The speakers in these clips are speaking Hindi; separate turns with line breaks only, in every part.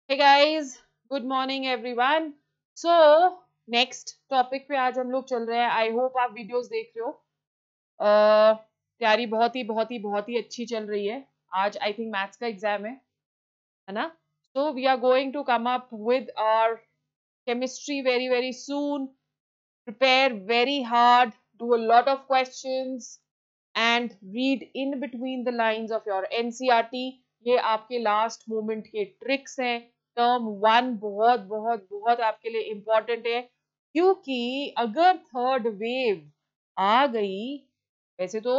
हे guys, good morning everyone. So next topic पे आज हम लोग चल रहे हैं। आई होप आप वीडियोस देख रहे हो। तैयारी बहुत ही अच्छी चल रही है। आज आई थिंक मैथ्स का एग्जाम है ना। So we are going to come up with our chemistry very soon. Prepare very hard, do a lot of questions and read in between the lines of your NCERT. ये आपके लास्ट मोमेंट के ट्रिक्स हैं। टर्म वन बहुत आपके लिए इंपॉर्टेंट है, क्योंकि अगर थर्ड वेव आ गई, वैसे तो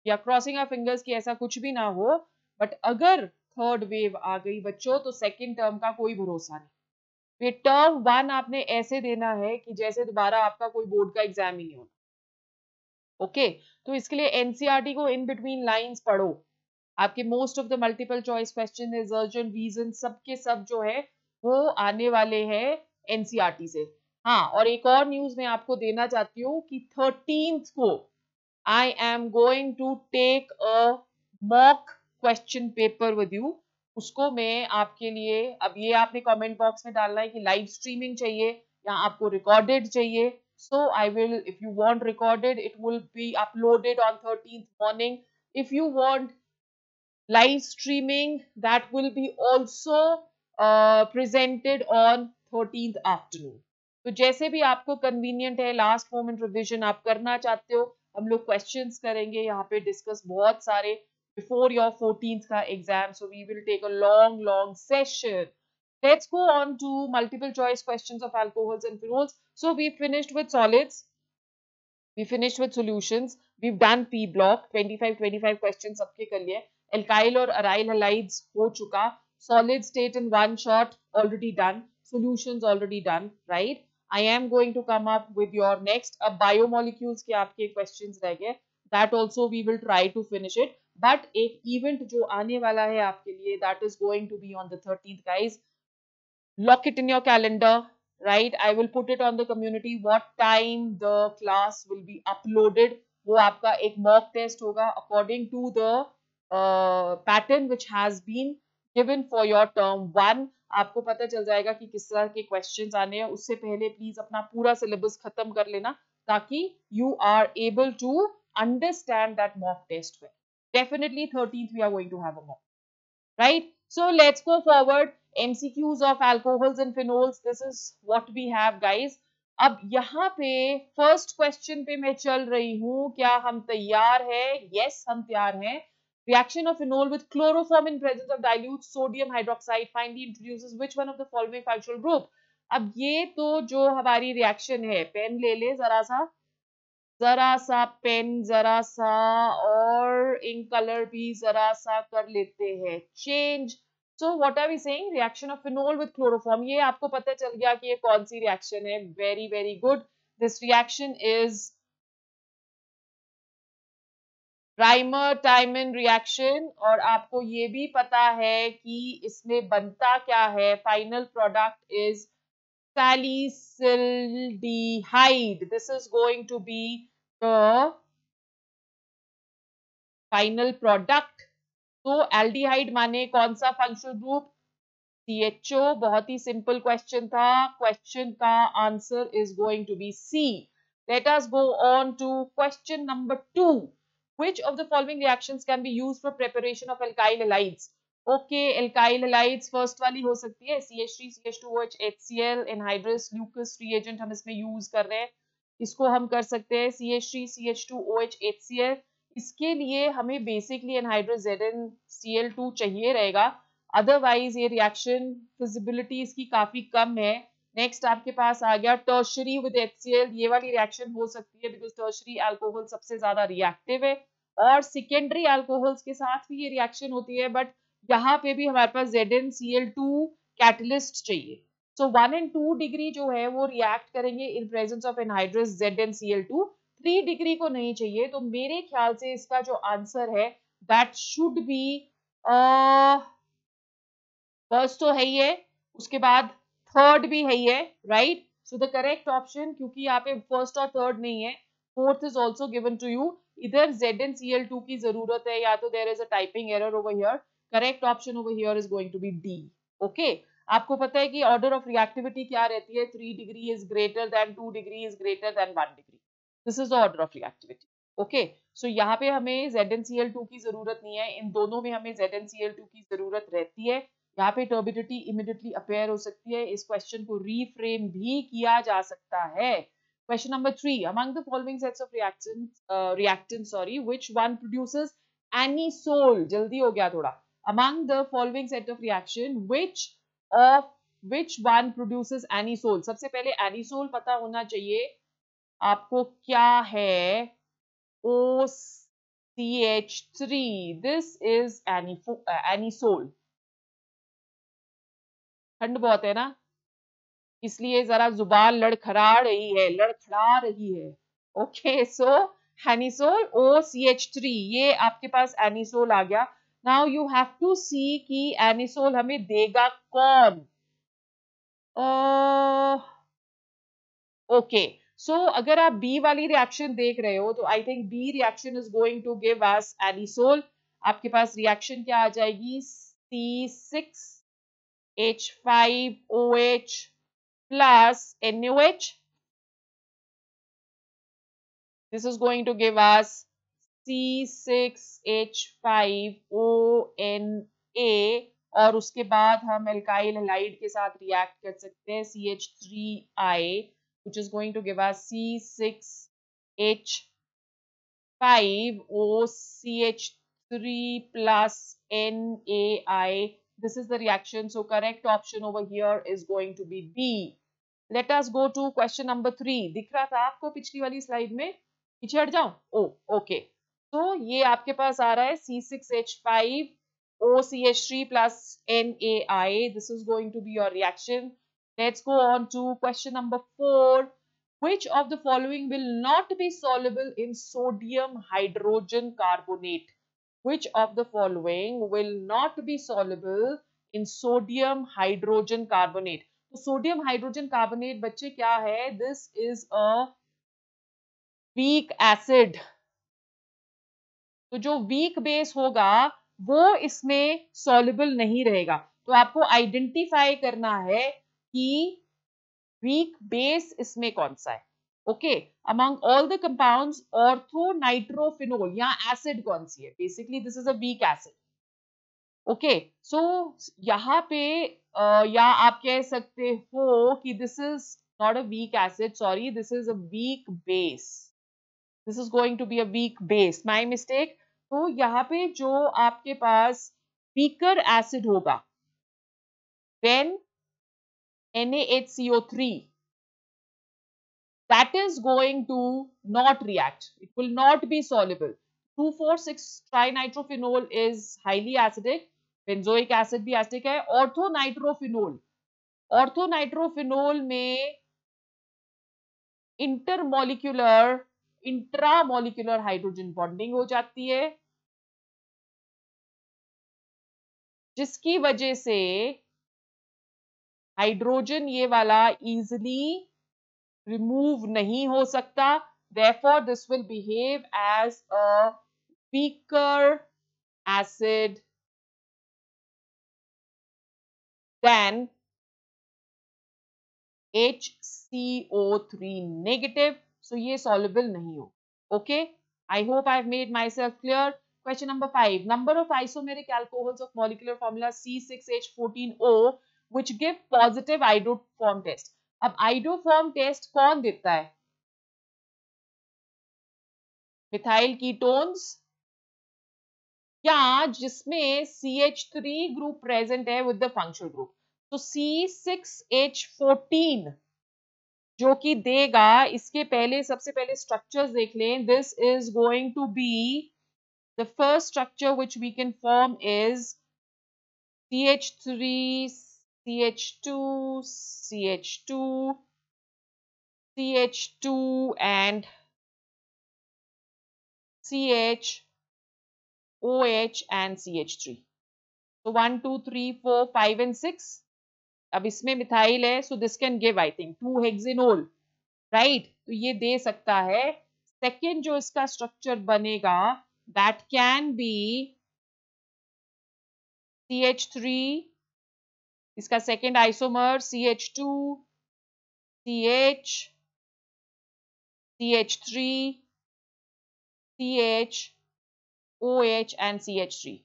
या क्रॉसिंग आवर फिंगर्स की ऐसा कुछ भी ना हो, बट अगर थर्ड वेव आ गई बच्चों, तो सेकेंड टर्म का कोई भरोसा नहीं। ये टर्म वन आपने ऐसे देना है कि जैसे दोबारा आपका कोई बोर्ड का एग्जाम ही नहीं होना। ओके, तो इसके लिए एनसीईआरटी को इन बिटवीन लाइंस पढ़ो। आपके most of the multiple choice question, रिजर्जन, रीजन, सब के सब जो है वो आने वाले हैं एनसीईआरटी से। हाँ, और एक और न्यूज मैं आपको देना चाहती हूँ कि 13th को I am going to take a mock question paper with you. उसको मैं आपके लिए, अब ये आपने कमेंट बॉक्स में डालना है कि लाइव स्ट्रीमिंग चाहिए या आपको रिकॉर्डेड चाहिए। So I will, if you want recorded, it will be uploaded on 13th morning. If you want live streaming, that will be also presented on 13th afternoon. तो जैसे भी आपको कन्वीनियंट है, लास्ट मोमेंट रिविजन आप करना चाहते हो, हम लोग क्वेश्चंस करेंगे यहाँ पे डिस्कस बहुत सारे बिफोर योर 14th का exam. So we will take a long session. Let's go on to multiple choice questions of alcohols and phenols. So we finished with solids. We finished with solutions. We've done P block 25 questions सबके कर लिए. Alkyl और aryl halides हो चुका. Solid state in one shot already done. Solutions already done, right? I am going to come up with your next biomolecules के आपके questions रह गए. That also we will try to finish it. But एक event जो आने वाला है आपके लिए, that is going to be on the 13th, guys. Lock it in your calendar, right? I will put it on the community what time the class will be uploaded. वो आपका एक mock test होगा according to the pattern which has been given for your term one. आपको पता चल जाएगा कि किस तरह के questions आने हैं. उससे पहले please अपना पूरा syllabus खत्म कर लेना, ताकि you are able to understand that mock test well. Definitely 13th we are going to have a mock, right? So let's go forward. MCQs of alcohols and phenols. This is what we have, guys. अब यहाँ पे फर्स्ट क्वेश्चन पे मैं चल रही हूँ. क्या हम तैयार हैं? यस, हम तैयार हैं. Reaction of phenol with chloroform in presence of dilute sodium hydroxide finally introduces which one of the following functional group? अब ये तो जो हमारी रिएक्शन है, पेन ले ले जरा सा पेन, जरा सा और इंक कलर भी जरा सा कर लेते हैं change. So what are we saying? Reaction of phenol with chloroform. ये आपको पता चल गया कि ये कौन सी रिएक्शन है. Very good. This reaction is Reimer Tiemann reaction. और आपको ये भी पता है कि इसमें बनता क्या है. Final product is salicylidehyde. This is going to be the final product. तो एल्डिहाइड माने कौन सा फंक्शनल ग्रुप? CHO. बहुत ही सिंपल क्वेश्चन था. क्वेश्चन का answer is going to be C. Let us go on to question number 2. Which of the following reactions can be used for preparation of alkyl halides? Okay, alkyl halides first वाली हो सकती है CH3 CH2OH HCl anhydrous Lucas reagent हम इसमें यूज कर रहे हैं. इसको हम कर सकते हैं CH3 CH2OH HCl. इसके लिए हमें बेसिकली एनहाइड्रस ZnCl2 चाहिए रहेगा. अदरवाइज ये रिएक्शन फिजिबिलिटी इसकी काफी कम है. नेक्स्ट आपके पास आ गया टर्शरी विद HCl. ये वाली रिएक्शन हो सकती है बिकॉज टर्शरी अल्कोहल सबसे ज्यादा रिएक्टिव है, और सेकेंडरी अल्कोहल्स के साथ भी ये रिएक्शन होती है, बट यहाँ पे भी हमारे पास ZnCl2 कैटलिस्ट चाहिए. सो 1 and 2 डिग्री जो है वो रिएक्ट करेंगे in presence of anhydrous ZnCl2. 3 degree को नहीं चाहिए. तो मेरे ख्याल से इसका जो आंसर है दैट शुड बी फर्स्ट तो है ही है, उसके बाद थर्ड भी है ही है, right? So the correct option, क्योंकि यहाँ पे फर्स्ट और थर्ड नहीं है, fourth is also given to you. इधर ZnCl2 की जरूरत है, या तो there is a typing error over here. Correct option over here is going to be D. Okay, आपको पता है कि ऑर्डर ऑफ रिएक्टिविटी क्या रहती है, 3 degree is greater than 2 degree is greater than 1 degree. This is the order of reactivity. Okay, so यहाँ पे हमें ZnCl2 की जरूरत नहीं है, इन दोनों में हमें ZnCl2 की जरूरत रहती है. यहाँ पे टर्बिडिटी इमीडिएटली अपेयर हो सकती है. इस क्वेश्चन को रीफ्रेम भी किया जा सकता है. Question number 3. Among the following sets of reactants, which one produces anisole? जल्दी हो गया थोड़ा. Among the following set of reaction, which one produces anisole? सबसे पहले anisole पता होना चाहिए आपको क्या है. OCH3. This is anisole. ठंड बहुत है ना, इसलिए जरा जुबान लड़खड़ा रही है. ओके, सो एनिसोल OCH3, ये आपके पास एनिसोल आ गया. नाउ यू हैव टू सी कि एनिसोल हमें देगा कौन. ओके, सो अगर आप बी वाली रिएक्शन देख रहे हो तो I think B reaction is going to give us anisole. आपके पास रिएक्शन क्या आ जाएगी, C6H5OH plus NaOH. This is going to give us C6H5ONa और उसके बाद हम एल्काइल हैलाइड के साथ रिएक्ट कर सकते हैं CH3I, which is going to give us C6H5OCH3 plus NaI. This is the reaction. So correct option over here is going to be B. Let us go to question number 3. दिख रहा था आपको पिछली वाली स्लाइड में, पीछे हट जाऊं. ओके, तो ये आपके पास आ रहा है C6H5OCH3 plus NaI. This is going to be your reaction. Let's go on to question number 4. Which of the following will not be soluble in sodium hydrogen carbonate? Which of the following will not be soluble in sodium hydrogen carbonate? तो सोडियम हाइड्रोजन कार्बोनेट बच्चे क्या है, this is a weak acid. तो जो वीक बेस होगा वो इसमें सॉल्युबल नहीं रहेगा. तो आपको आइडेंटिफाई करना है कि वीक बेस इसमें कौन सा है. Okay, among all the compounds ortho nitrophenol, यहाँ एसिड कौन सी है, basically this is a weak acid. Okay, so यहाँ पे या आप कह सकते हो कि this is not a weak acid, sorry, this is a weak base. This is going to be a weak base, my mistake. तो यहाँ पे जो आपके पास वीकर एसिड होगा, when NaHCO3, that is going to not react. It will not be soluble. 2,4,6-trinitrophenol is highly acidic. Benzoic acid भी acidic है. ऑर्थोनाइट्रोफिनोल में इंट्रामोलिकुलर हाइड्रोजन बॉन्डिंग हो जाती है, जिसकी वजह से हाइड्रोजन ये वाला इजिली रिमूव नहीं हो सकता. Therefore, this will behave as a weaker acid than HCO3 negative. So ये soluble नहीं हो. Okay, I hope I have made myself clear. Question number 5. Number of isomeric alcohols of molecular formula C6H14O which give positive iodoform test. अब iodoform test कौन देता है, मिथाइल कीटोन्स या जिसमें CH3 ग्रुप प्रेजेंट है विद द फंक्शनल ग्रुप. तो C6H14 जो कि देगा, इसके पहले सबसे पहले स्ट्रक्चर्स देख लें. This is going to be the first structure which we can form is CH3 CH2 CH2 CH2 and CHOH and CH3. So 1 2 3 4 5 and 6. अब इसमें मिथाइल है, so this can give I think two hexanol, right. तो ये दे सकता है. सेकेंड जो इसका स्ट्रक्चर बनेगा, दैट कैन बी CH3 इसका second isomer CH2, CH, CH3, CH, OH and CH3.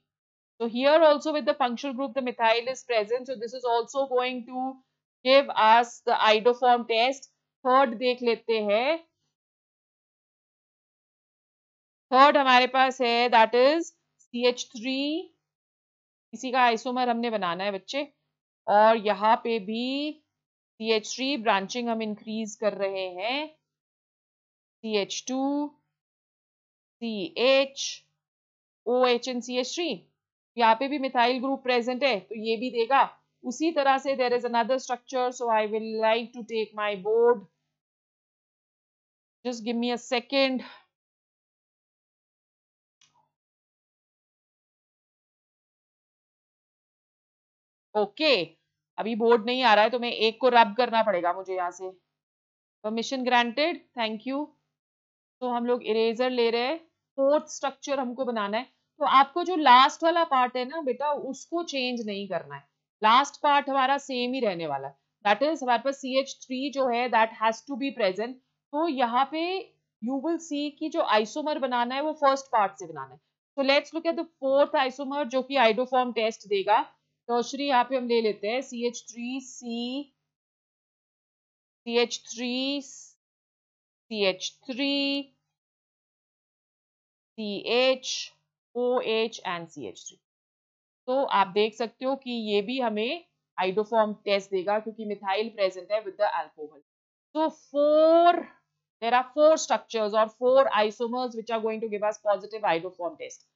So here also with the functional group the methyl is present. So this is also going to give us the iodoform test. Third देख लेते हैं. Third हमारे पास है that is CH3. इसी का आइसोमर हमने बनाना है बच्चे. और यहाँ पे भी CH3 ब्रांचिंग हम इंक्रीज कर रहे हैं. CH2, CH, OH and CH3. यहाँ पे भी मिथाइल ग्रुप प्रेजेंट है तो ये भी देगा. उसी तरह से there is another structure. So I will like to take my board. Just give me a second. Okay, अभी बोर्ड नहीं आ रहा है तो मैं एक को रब करना पड़ेगा मुझे यहाँ से. Permission granted, thank you. तो हम लोग इरेजर ले रहे हैं. फोर्थ स्ट्रक्चर हमको बनाना है. तो आपको जो लास्ट वाला पार्ट है ना बेटा उसको चेंज नहीं करना है. लास्ट पार्ट हमारा सेम ही रहने वाला है. दैट इज हमारे पास CH3 जो है that has to be present. तो यहाँ पे यू विल सी कि जो आइसोमर बनाना है वो फर्स्ट पार्ट से बनाना है. तो let's look at the fourth isomer जो कि आइडोफॉर्म टेस्ट देगा. टर्शरी यहाँ पे हम ले लेते हैं CH3C, CH3, CH3, CH, OH and CH3. तो आप देख सकते हो कि ये भी हमें आइडोफॉर्म टेस्ट देगा क्योंकि मिथाइल प्रेजेंट है with the alcohol. So there are four structures or four isomers which are going to give us positive iodoform test.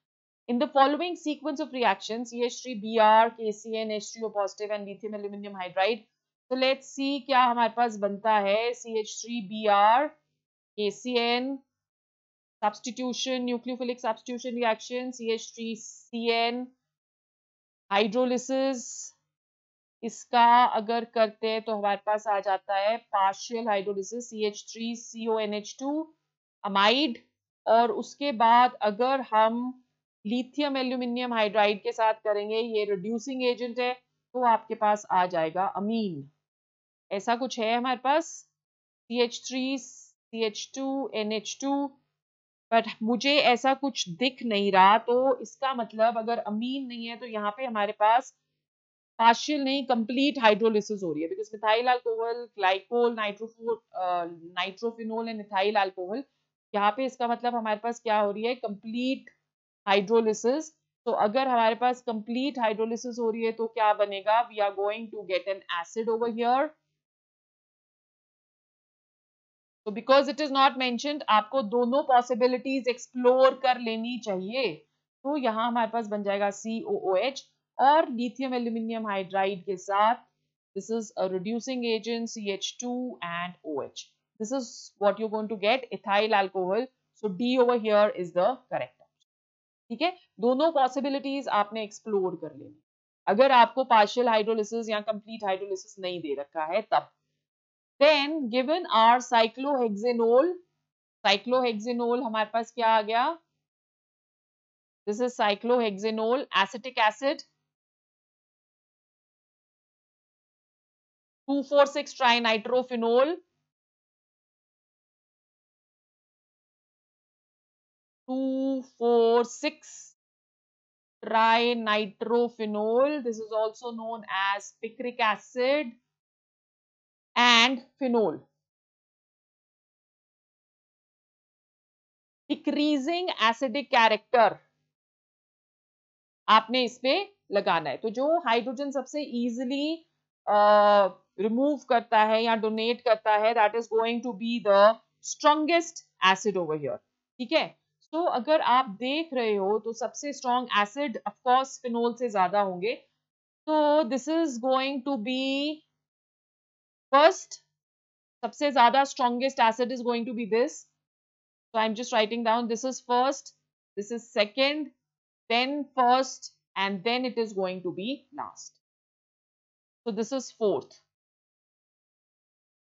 In the following sequence of reactions, CH3Br, KCN, H3O positive and lithium aluminium hydride. So let's see क्या हमारे पास बनता है. CH3Br, KCN, substitution, nucleophilic substitution reaction, CH3CN, hydrolysis. इसका अगर करते हैं तो हमारे पास आ जाता है पार्शियल हाइड्रोलिसिस CH3CONH2 अमाइड. और उसके बाद अगर हम लिथियम एल्यूमिनियम हाइड्राइड के साथ करेंगे, ये रिड्यूसिंग एजेंट है, तो आपके पास आ जाएगा अमीन. ऐसा कुछ है हमारे पास CH3CH2NH2. बट मुझे ऐसा कुछ दिख नहीं रहा. तो इसका मतलब अगर अमीन नहीं है तो यहाँ पे हमारे पास पार्शियल नहीं कंप्लीट हाइड्रोलिसिस हो रही है. Because methyl alcohol, glycol, nitrophenol and methyl alcohol, यहाँ पे इसका मतलब हमारे पास क्या हो रही है, कंप्लीट हाइड्रोलिसिस. तो अगर हमारे पास कंप्लीट हाइड्रोलिसिस हो रही है तो क्या बनेगा, we are going to get an acid over here. तो because it is not mentioned, आपको दोनों पॉसिबिलिटीज एक्सप्लोर कर लेनी चाहिए. तो यहाँ हमारे पास बन जाएगा COOH और लिथियम एल्यूमिनियम हाइड्राइड के साथ this is a reducing agent CH2 and OH. This is what you're going to get, ethyl alcohol. So D over here is the correct option. ठीक है, दोनों पॉसिबिलिटीज आपने एक्सप्लोर कर लेनी. अगर आपको पार्शियल हाइड्रोलिसिस या कंप्लीट हाइड्रोलिसिस नहीं दे रखा है तब. Then given our cyclohexanol हमारे पास क्या आ गया, this is cyclohexanol, acetic acid, 2,4,6 trinitrophenol, 2,4,6 trinitrophenol. This is also known as picric acid and phenol. Decreasing acidic character आपने इस पे लगाना है. तो जो हाइड्रोजन सबसे इजीली रिमूव करता है या डोनेट करता है, that is going to be the strongest acid over here. ठीक है, तो अगर आप देख रहे हो तो सबसे strong acid of course phenol से ज्यादा होंगे. तो this is going to be first, सबसे ज्यादा strongest acid is going to be this. So I'm just writing down, this is first, this is second, then first, and then it is going to be last. So this is fourth,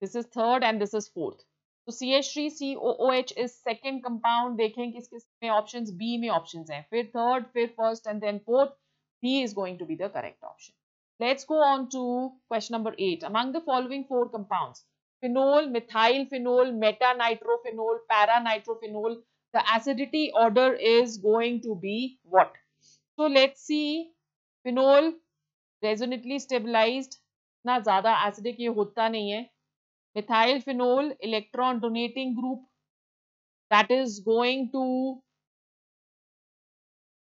this is third, and this is fourth. So CH3COOH is second compound. देखें किस किस में options, B में options हैं, फिर third, फिर first, and then fourth. B is going to be the correct option. Let's go on to question number 8. Among the following 4 compounds, phenol, methyl phenol, metanitrophenol, paranitrophenol, the acidity order is going to be what? So let's see. Phenol resonantly stabilized, ना ज़्यादा acidic ये होता नहीं है. Methyl phenol, electron donating group, that is going to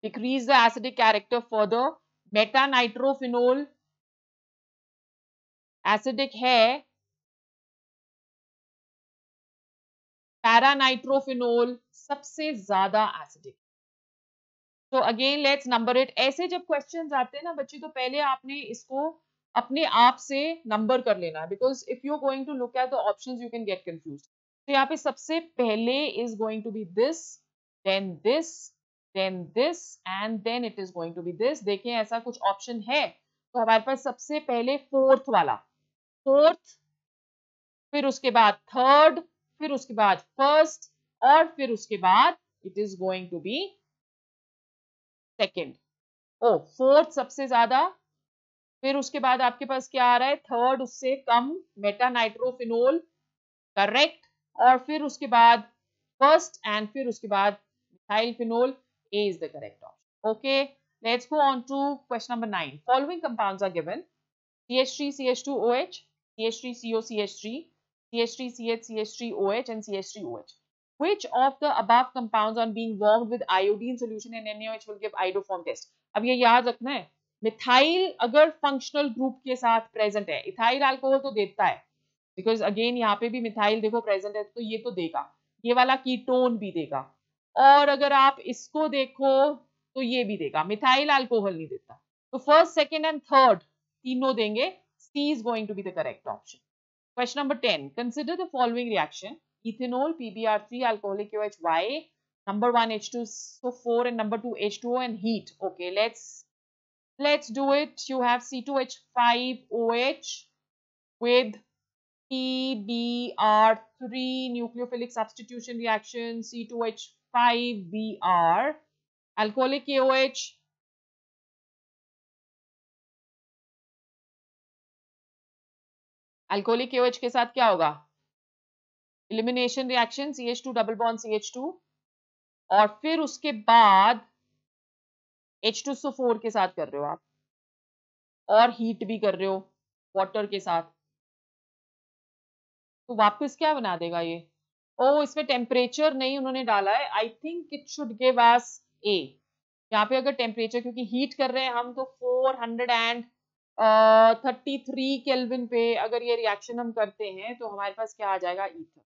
decrease the acidic character further. Metanitrophenol acidic है. पैरानाइट्रोफिनोल सबसे ज्यादा एसिडिक. तो अगेन लेट्स नंबर इट. ऐसे जब क्वेश्चंस आते हैं ना बच्चे, तो पहले आपने इसको अपने आप से नंबर कर लेना, because if you are going to look at the options you can get confused. तो यहाँ पे सबसे पहले is going to be this, then this, then this and then it is going to be this. देखें ऐसा कुछ ऑप्शन है तो हमारे पास सबसे पहले फोर्थ वाला, फोर्थ, फिर उसके बाद थर्ड, फिर उसके बाद फर्स्ट, और फिर उसके बाद it is going to be second. Oh, fourth सबसे ज्यादा, फिर उसके बाद आपके पास क्या आ रहा है, थर्ड उससे कम, मेटानाइट्रोफिनोल, करेक्ट, और फिर उसके बाद फर्स्ट एंड फिर उसके बाद methyl phenol. A is the correct option. Okay, let's go on to question number 9. Following compounds are given: CH3 CH2OH, CH3 COCH3, CH3 CH CH3OH and CH3OH. Which of the above compounds on being warmed with iodine solution in NaOH will give iodoform test? अब ये याद रखना है, मिथाइल अगर फंक्शनल ग्रुप के साथ प्रेजेंट है, इथाइल अल्कोहल तो देता है, बिकॉज अगेन यहाँ पे भी मिथाइल देखो प्रेजेंट है, तो ये तो देगा, ये वाला कीटोन भी देगा, और अगर आप इसको देखो तो ये भी देगा. मिथाइल अल्कोहल नहीं देता. तो फर्स्ट, सेकेंड एंड थर्ड तीनों देंगे. C is going to be the correct option. Question number 10. Consider the following reaction: ethanol, PBr3, alcoholic OH, Y, number 1 H2SO4 and number 2 H2O, and heat. Okay, let's do it. You have C2H5OH with PBr3 nucleophilic substitution reaction, C2H5Br, alcoholic KOH, alcoholic KOH के साथ क्या होगा, elimination reaction, CH2 double bond CH2, और फिर उसके बाद H2SO4 के साथ कर रहे हो आप, और हीट भी कर रहे हो वाटर के साथ, तो वापस क्या बना देगा ये. ओ, इसमें टेम्परेचर नहीं उन्होंने डाला है. I think it should give us a. यहाँ पे अगर टेम्परेचर, क्योंकि हीट कर रहे हैं हम, तो 433 केल्विन पे अगर ये रिएक्शन हम करते हैं तो हमारे पास क्या आ जाएगा, ether.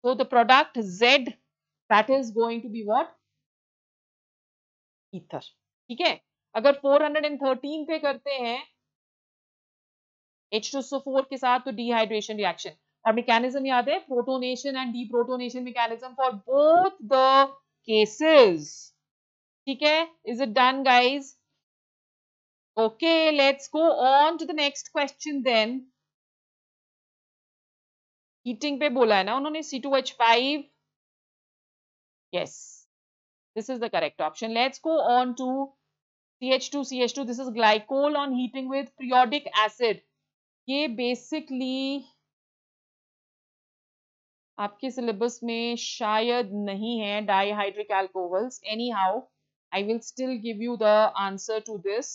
So the product Z, that is going to be what? Ether. ठीक है. अगर 413 पे करते हैं H2SO4 के साथ तो डिहाइड्रेशन रिएक्शन. और मैकेनिज्म याद है, protonation and deprotonation mechanism for both the cases. ठीक है. Is it done guys? Okay, let's go on to the next question then. Heating पे बोला है ना उन्होंने, C2H5. Yes, this is the correct option. Let's go on to CH2. This is glycol on heating with periodic acid. ये basically आपके सिलेबस में शायद नहीं है, dihydric alcohols. Anyhow, I will still give you the answer to this.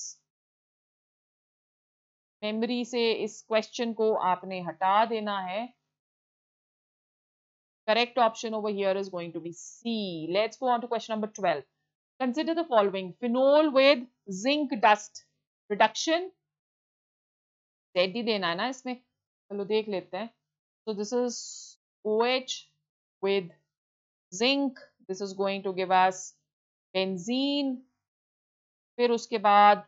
Memory से इस क्वेश्चन को आपने हटा देना है. Correct option over here is going to be C. Let's go on to question number 12. Consider the following: phenol with zinc dust reduction. Z ही देना है ना इसमें, चलो देख लेते हैं. So this is OH with zinc. This is going to give us benzene. फिर उसके बाद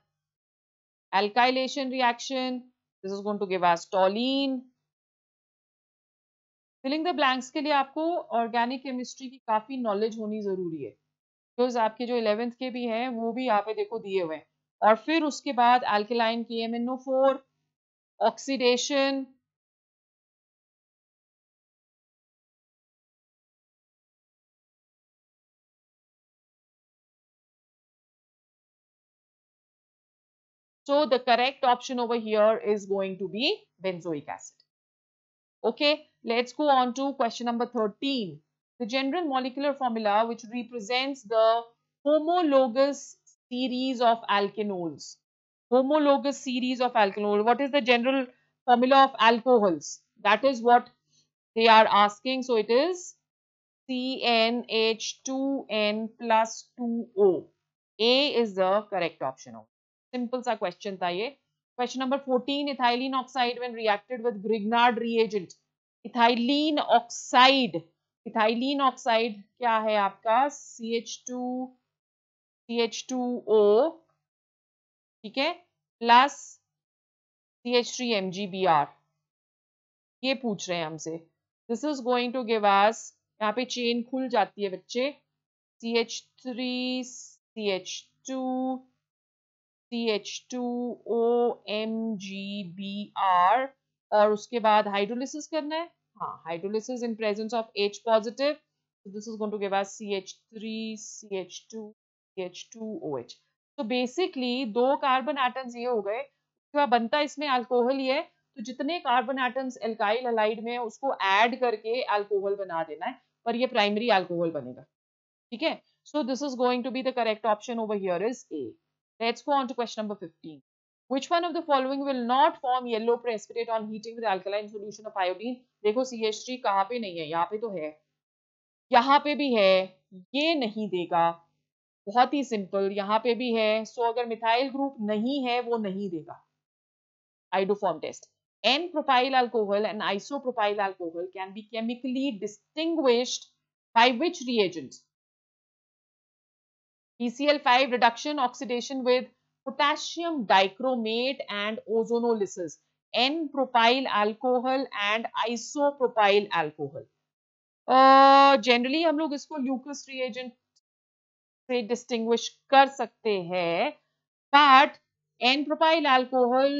alkylation reaction. This is going to give us toluene. Filling the blanks के लिए आपको ऑर्गेनिक केमिस्ट्री की काफी नॉलेज होनी जरूरी है, बिकॉज आपके जो 11th के भी हैं वो भी यहाँ पे देखो दिए हुए हैं. और फिर उसके बाद alkaline KMnO4, oxidation, So the correct option over here is going to be benzoic acid. Okay, let's go on to question number 13. The general molecular formula which represents the homologous series of alkanols. Homologous series of alkanols. What is the general formula of alcohols? That is what they are asking. So it is CnH2n plus 2O. A is the correct option. Simple सा question था ये. Question number 14. Ethylene oxide when reacted with Grignard reagent. Ethylene oxide. Ethylene oxide क्या है आपका? CH2O, ठीक है, प्लस CH3MgBr. ये पूछ रहे हैं हमसे. This is going to give us, यहाँ पे चेन खुल जाती है बच्चे, CH3, CH2, CH2OMgBr, और उसके बाद हाइड्रोलिसिस करना है. हाँ, hydrolysis in presence of H positive. So this is going to give us CH3, CH2, CH2OH. तो बेसिकली दो कार्बन एटम्स ये हो गए. क्या बनता है इसमें? अल्कोहल ही है. तो जितने कार्बन एटम्स एल्काइल हैलाइड में है उसको ऐड करके अल्कोहल बना देना है, पर ये प्राइमरी अल्कोहल बनेगा. ठीक है. So this is going to be the correct option over here is A. Let's go on to question number 15. Which one of the following will not form yellow precipitate on heating with alkaline solution of iodine? देखो CH3 कहाँ पे नहीं है, यहाँ पे तो है, यहाँ पे भी है, ये नहीं देगा. बहुत ही सिंपल, यहाँ पे भी है. सो अगर मिथाइल ग्रुप नहीं है वो नहीं देगा. Iodoform test. N-propyl alcohol and isopropyl alcohol can be chemically distinguished by which reagent? PCl5 reduction oxidation with potassium dichromate and ozonolysis. N-propyl alcohol and isopropyl alcohol. Generally हम लोग इसको ल्यूकस reagent से डिस्टिंग्विश कर सकते हैं, बट एन प्रोपाइल अल्कोहल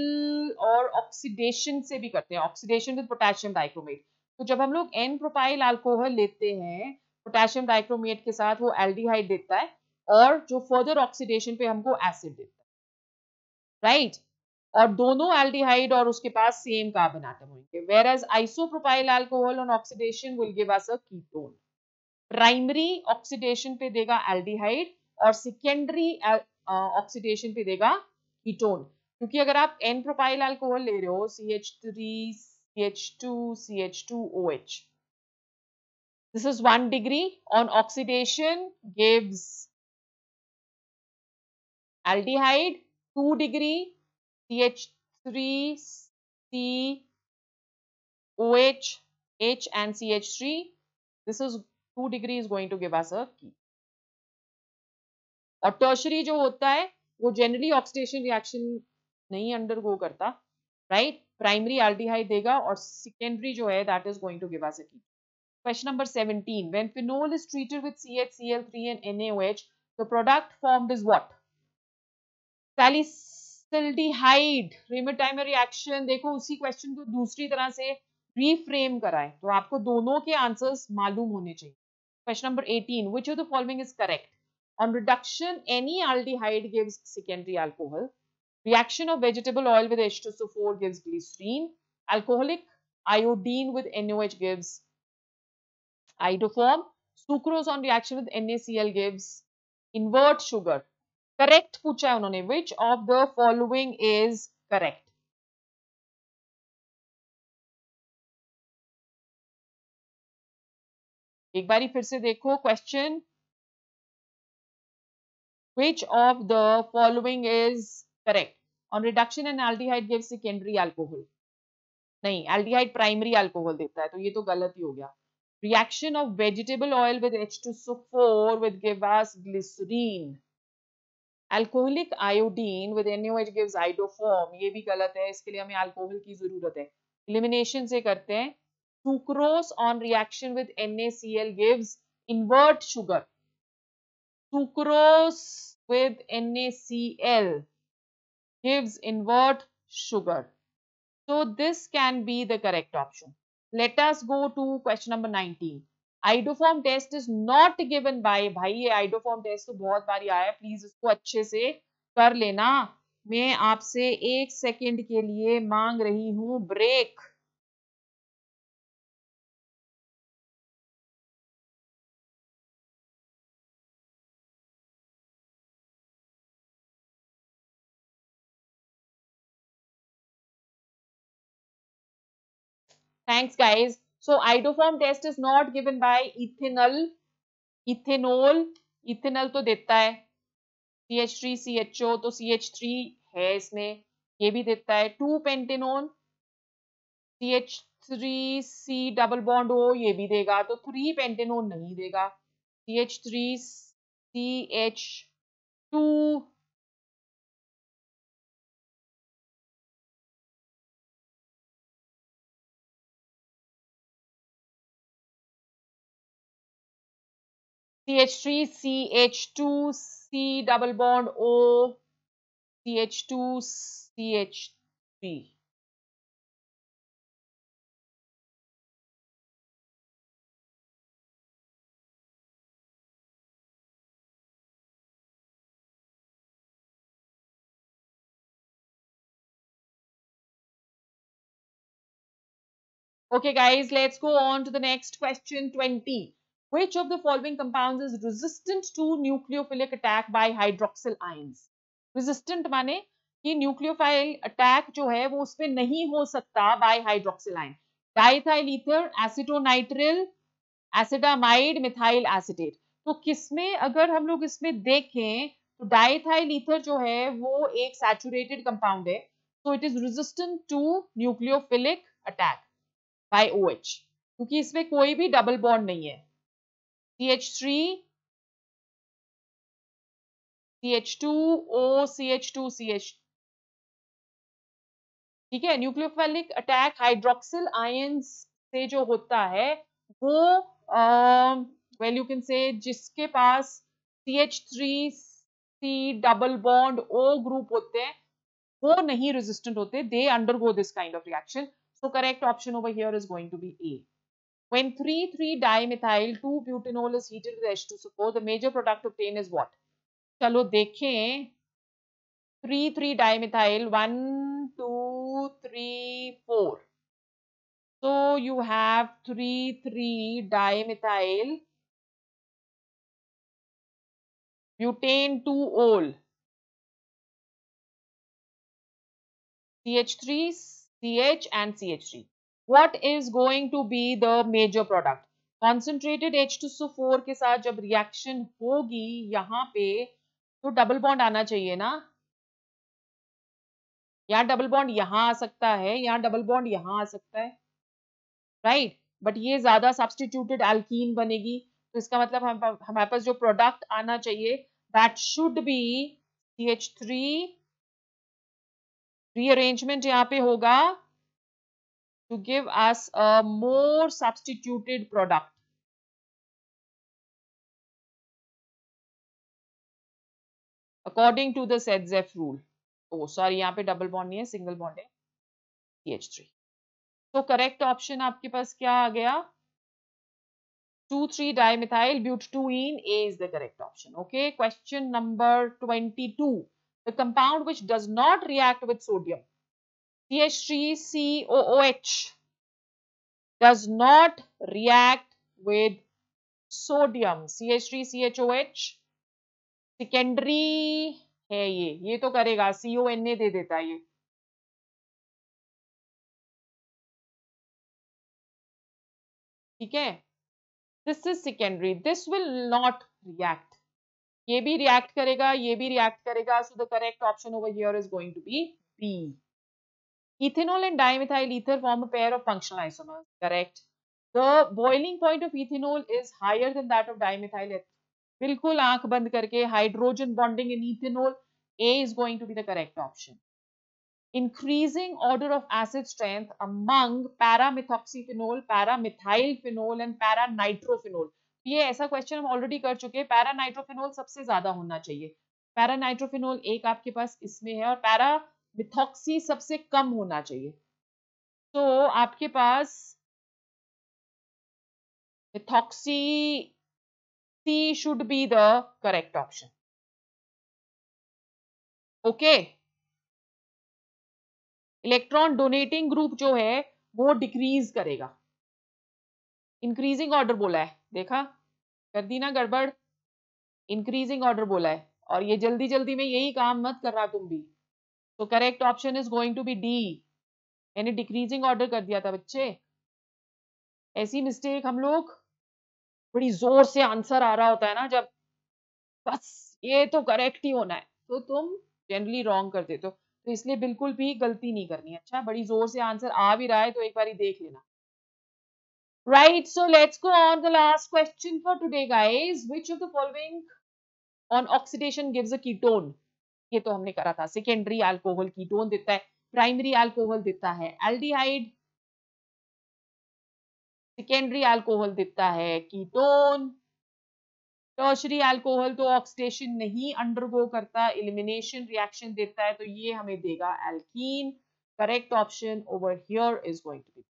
और ऑक्सीडेशन से भी करते हैं, ऑक्सीडेशन विद पोटेशियम डाइक्रोमेट. तो जब हम लोग एन प्रोपाइल अल्कोहल लेते हैं पोटेशियम डाइक्रोमेट के साथ, वो एल्डिहाइड देता है और जो फर्दर ऑक्सीडेशन पे हमको एसिड देता है, राइट? और दोनों एल्डिहाइड और उसके पास सेम कार्बन एटम होंगे. Whereas isopropyl alcohol on oxidation will give us a ketone. Primary oxidation पे देगा एल्डिहाइड और सेकेंडरी ऑक्सीडेशन पे देगा कीटोन. क्योंकि अगर आप एन प्रोपाइल अल्कोहल ले रहे हो CH3, CH2, CH2OH, this is 1 degree on oxidation gives aldehyde, 2 degree CH3COH, H and CH3. This is 2 degree is going to give us a key. और टर्शरी जो होता है वो जनरली ऑक्सीडेशन रिएक्शन नहीं अंडरगो करता, राइट? प्राइमरी एल्डिहाइड देगा और सेकेंडरी जो है that is going to give us a key. Question number 17. When phenol is treated with CHCl3 and NaOH, the product formed is what? Salicylaldehyde. Reimer Tiemann reaction. देखो उसी क्वेश्चन को दूसरी तरह से रीफ्रेम कराए तो आपको दोनों के आंसर्स मालूम होने चाहिए. Question number 18. Which of the following is correct? On reduction, any aldehyde gives secondary alcohol. Reaction of vegetable oil with H2SO4 gives glycerine. Alcoholic iodine with NaOH gives iodoform. Sucrose on reaction with NaCl gives invert sugar. Correct पूछा है उन्होंने. Which of the following is correct? एक बारी फिर से देखो question. Which of the following is correct? On reduction, an aldehyde gives secondary alcohol. नहीं, aldehyde primary alcohol देता है, तो ये तो गलत ही हो गया. Reaction of vegetable oil with H2SO4 will give us glycerine. Alcoholic iodine with NaOH gives iodoform. ये भी गलत है, इसके लिए हमें अल्कोहल की जरूरत है. Elimination से करते हैं. Sucrose on reaction with NaCl gives invert sugar. Sucrose with NaCl gives invert sugar. So this can be the correct option. Let us go to question number 19. Iodoform test is not given by. भाई ये iodoform test तो बहुत बारी आया है, प्लीज इसको अच्छे से कर लेना. मैं आपसे 1 सेकंड के लिए मांग रही हूं break. Thanks, guys. So iodoform test is not given by ethanol. Ethanol, ethanol तो देता है CH3CHO, तो CH3 है इसमें, ये भी देता है 2 पेंटेनोन, CH3C डबल बॉन्ड O ये भी देगा, तो 3 पेंटेनोन नहीं देगा। CH3CH2 CH3 CH2 C double bond O CH2 CH3. Okay, guys, let's go on to the next question 20. Which of the following compounds is resistant to nucleophilic attack by hydroxyl ions? Resistant माने कि न्यूक्लियोफाइल अटैक जो है वो उस पर नहीं हो सकता by hydroxyl ion. Diethyl ether, acetonitrile, acetamide, methyl acetate. तो किसमें अगर हम लोग इसमें देखें तो डाइथाइल ईथर जो है वो एक सैचुरेटेड कंपाउंड है, so it is resistant to nucleophilic attack by OH, क्योंकि इसमें कोई भी डबल बॉन्ड नहीं है। CH3 CH2 O CH2 CH, ठीक है। न्यूक्लियोफिलिक अटैक हाइड्रोक्सिल आयंस से जो होता है वो वेल यू कैन से जिसके पास CH3C डबल बॉन्ड O ग्रुप होते हैं वो नहीं रेजिस्टेंट होते, they undergo this kind of reaction. So correct option over here is going to be A. When 3,3-dimethyl 2-butanol is heated with H2SO4, the major product obtained is what? चलो देखें 3,3-dimethyl 1, 2, 3, 4. So you have 3,3-dimethyl butane 2-ol CH3 CH and CH3. What is going to be the major product? Concentrated H2SO4 के साथ जब रिएक्शन होगी यहाँ पे तो डबल बॉन्ड आना चाहिए ना, यहाँ डबल बॉन्ड यहाँ आ सकता है, यहाँ डबल बॉन्ड यहाँ आ सकता है, राइट। बट ये ज्यादा सब्स्टिट्यूटेड एल्कीन बनेगी, तो इसका मतलब हमारे पास जो प्रोडक्ट आना चाहिए that should be CH3, rearrangement यहाँ पे होगा to give us a more substituted product. According to the Sedzef rule. Oh, sorry, यहाँ पे डबल बॉन्ड नहीं है, सिंगल बॉन्ड है CH3. तो करेक्ट ऑप्शन आपके पास क्या आ गया? 2,3-dimethyl butadiene. A is the correct option. Okay, question number 22. The compound which does not react with sodium, CH3COOH, does not react with sodium, CH3CHOH, secondary है ये तो करेगा, CONA दे देता है ये, ठीक है। This is secondary, this will not react, ये भी रिएक्ट करेगा, ये भी रिएक्ट करेगा, so the correct option over here is going to be B. Ethanol and dimethyl ether form a pair of functional isomers. Correct. The boiling point of ethanol is higher than that of dimethyl ether. बिल्कुल आंख बंद करके, hydrogen bonding in ethanol, A is going to be the correct option. Increasing order of acid strength among para-methoxyphenol, para-methylphenol and para-nitrophenol. ये ऐसा क्वेश्चन हम ऑलरेडी कर चुके हैं। पैरानाइट्रोफिनोल सबसे ज्यादा होना चाहिए, पैरानाइट्रोफिनोल एक आपके पास इसमें है, और पैरामिथॉक्सी सबसे कम होना चाहिए। तो आपके पास methoxy C should be the correct option. Okay. Electron donating group जो है वो डिक्रीज करेगा। इंक्रीजिंग ऑर्डर बोला है, देखा, कर दी ना गड़बड़, इंक्रीजिंग ऑर्डर बोला है, और ये जल्दी जल्दी में यही काम मत कर रहा तुम भी। तो correct option is going to be D, यानी डिक्रीजिंग ऑर्डर कर दिया था बच्चे। ऐसी मिस्टेक हम लोग, बड़ी जोर से आंसर आ रहा होता है ना जब, बस ये तो करेक्ट ही होना है, तो तुम जनरली रॉन्ग कर देते हो। तो इसलिए बिल्कुल भी गलती नहीं करनी। अच्छा, बड़ी जोर से आंसर आ भी रहा है तो एक बार देख लेना। Right, so let's go on the last question for today, guys. Which of the following on oxidation gives a ketone? ये तो हमने करा था, सेकेंडरी अल्कोहल कीटोन देता है, प्राइमरी अल्कोहल देता है एल्डिहाइड, सेकेंडरी अल्कोहल देता है कीटोन, टर्शरी अल्कोहल तो ऑक्सीडेशन नहीं अंडरगो करता, एलिमिनेशन रिएक्शन देता है, तो ये हमें देगा alkene. Correct option over here is going to be.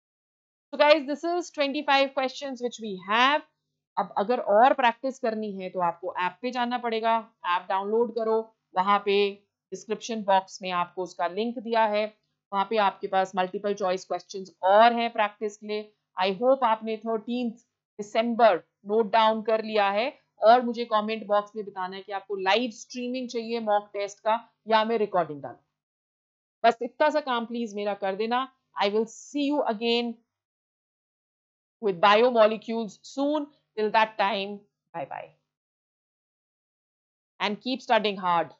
So guys, this is 25 questions which we have. अब अगर और प्रैक्टिस करनी है तो आपको ऐप पे जाना पड़ेगा, ऐप डाउनलोड करो, वहां पे डिस्क्रिप्शन बॉक्स में आपको उसका लिंक दिया है, वहां पे आपके पास मल्टीपल चॉइस क्वेश्चंस और हैं प्रैक्टिस के लिए। आई होप आपने 13 दिसंबर नोट डाउन कर लिया है, और मुझे कमेंट बॉक्स में बताना है कि आपको लाइव स्ट्रीमिंग चाहिए मॉक टेस्ट का या मैं रिकॉर्डिंग डालूं। बस इतना सा काम प्लीज मेरा कर देना। I will see you again with biomolecules soon. Till that time, bye bye. And keep studying hard.